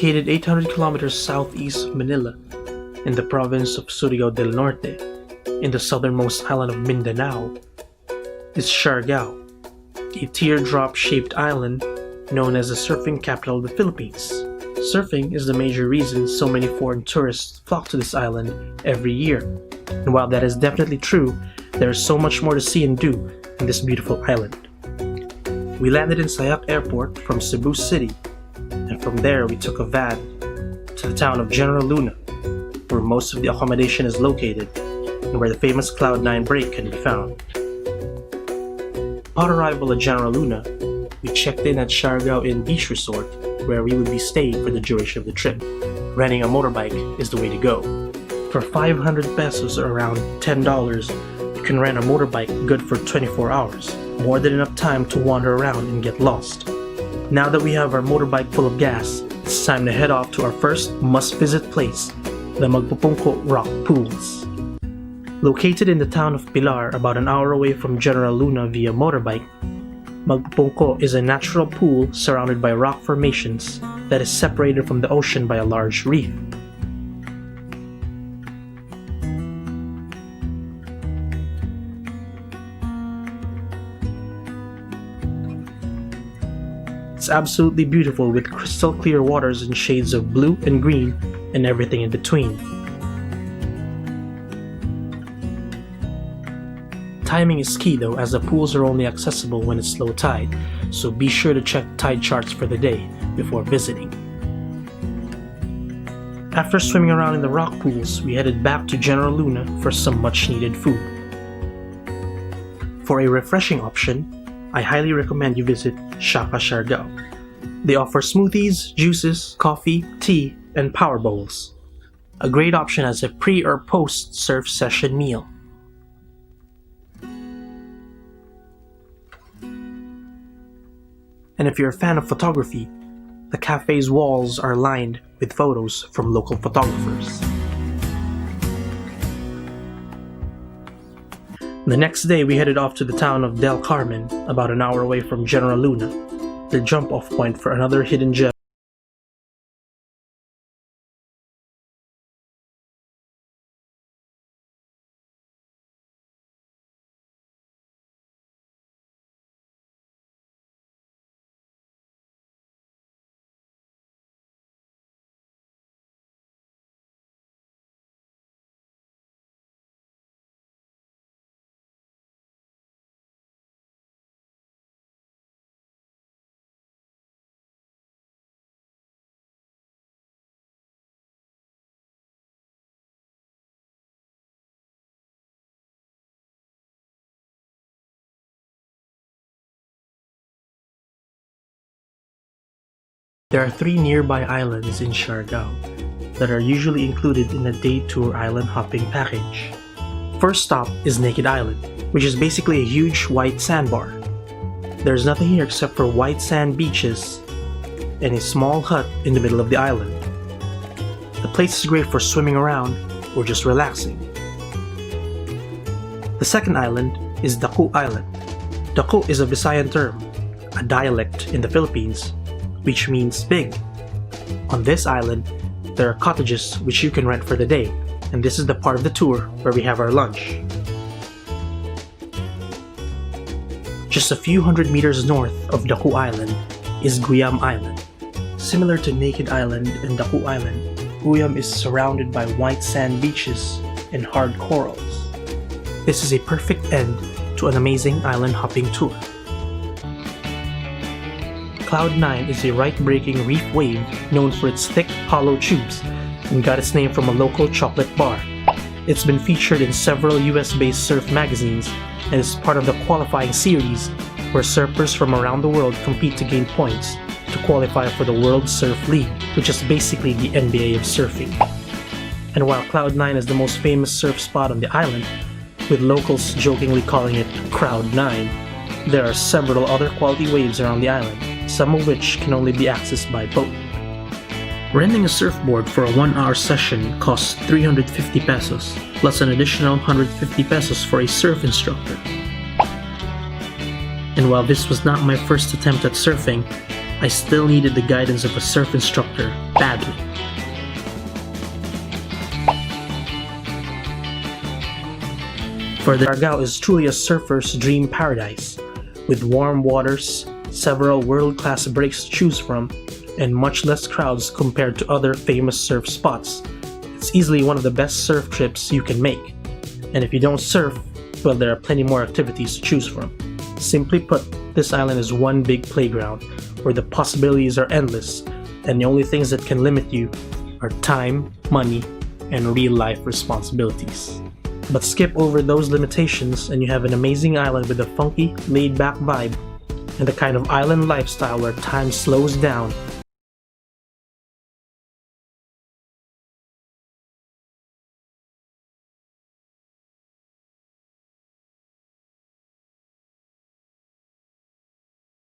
Located 800 kilometers southeast of Manila, in the province of Surigao del Norte, in the southernmost island of Mindanao, is Siargao, a teardrop-shaped island known as the surfing capital of the Philippines. Surfing is the major reason so many foreign tourists flock to this island every year. And while that is definitely true, there is so much more to see and do in this beautiful island. We landed in Sayac Airport from Cebu City, and from there we took a van to the town of General Luna, where most of the accommodation is located and where the famous Cloud9 break can be found. Upon arrival at General Luna, we checked in at Siargao Inn Beach Resort, where we would be staying for the duration of the trip. Renting a motorbike is the way to go. For 500 pesos or around $10, you can rent a motorbike good for 24 hours, more than enough time to wander around and get lost. Now that we have our motorbike full of gas, it's time to head off to our first must-visit place, the Magpupungko Rock Pools. Located in the town of Pilar, about an hour away from General Luna via motorbike, Magpupungko is a natural pool surrounded by rock formations that is separated from the ocean by a large reef. It's absolutely beautiful with crystal clear waters in shades of blue and green and everything in between. Timing is key though, as the pools are only accessible when it's low tide, so be sure to check tide charts for the day before visiting. After swimming around in the rock pools, we headed back to General Luna for some much needed food. For a refreshing option, I highly recommend you visit Shaka Siargao. They offer smoothies, juices, coffee, tea, and power bowls. A great option as a pre or post surf session meal. And if you're a fan of photography, the cafe's walls are lined with photos from local photographers. The next day we headed off to the town of Del Carmen, about an hour away from General Luna, the jump-off point for another hidden gem. There are 3 nearby islands in Siargao that are usually included in a day tour island hopping package. First stop is Naked Island, which is basically a huge white sandbar. There's nothing here except for white sand beaches and a small hut in the middle of the island. The place is great for swimming around or just relaxing. The second island is Daku Island. Daku is a Visayan term, a dialect in the Philippines, which means big. On this island, there are cottages which you can rent for the day, and this is the part of the tour where we have our lunch. Just a few hundred meters north of Daku Island is Guyam Island. Similar to Naked Island and Daku Island, Guyam is surrounded by white sand beaches and hard corals. This is a perfect end to an amazing island hopping tour. Cloud9 is a right-breaking reef wave known for its thick, hollow tubes and got its name from a local chocolate bar. It's been featured in several US-based surf magazines and is part of the qualifying series where surfers from around the world compete to gain points to qualify for the World Surf League, which is basically the NBA of surfing. And while Cloud9 is the most famous surf spot on the island, with locals jokingly calling it Crowd9, there are several other quality waves around the island, some of which can only be accessed by boat. Renting a surfboard for a 1-hour session costs 350 pesos, plus an additional 150 pesos for a surf instructor. And while this was not my first attempt at surfing, I still needed the guidance of a surf instructor badly. For the Siargao is truly a surfer's dream paradise, with warm waters, several world-class breaks to choose from, and much less crowds compared to other famous surf spots. It's easily one of the best surf trips you can make. And if you don't surf, well, there are plenty more activities to choose from. Simply put, this island is one big playground where the possibilities are endless, and the only things that can limit you are time, money, and real-life responsibilities. But skip over those limitations and you have an amazing island with a funky, laid-back vibe and the kind of island lifestyle where time slows down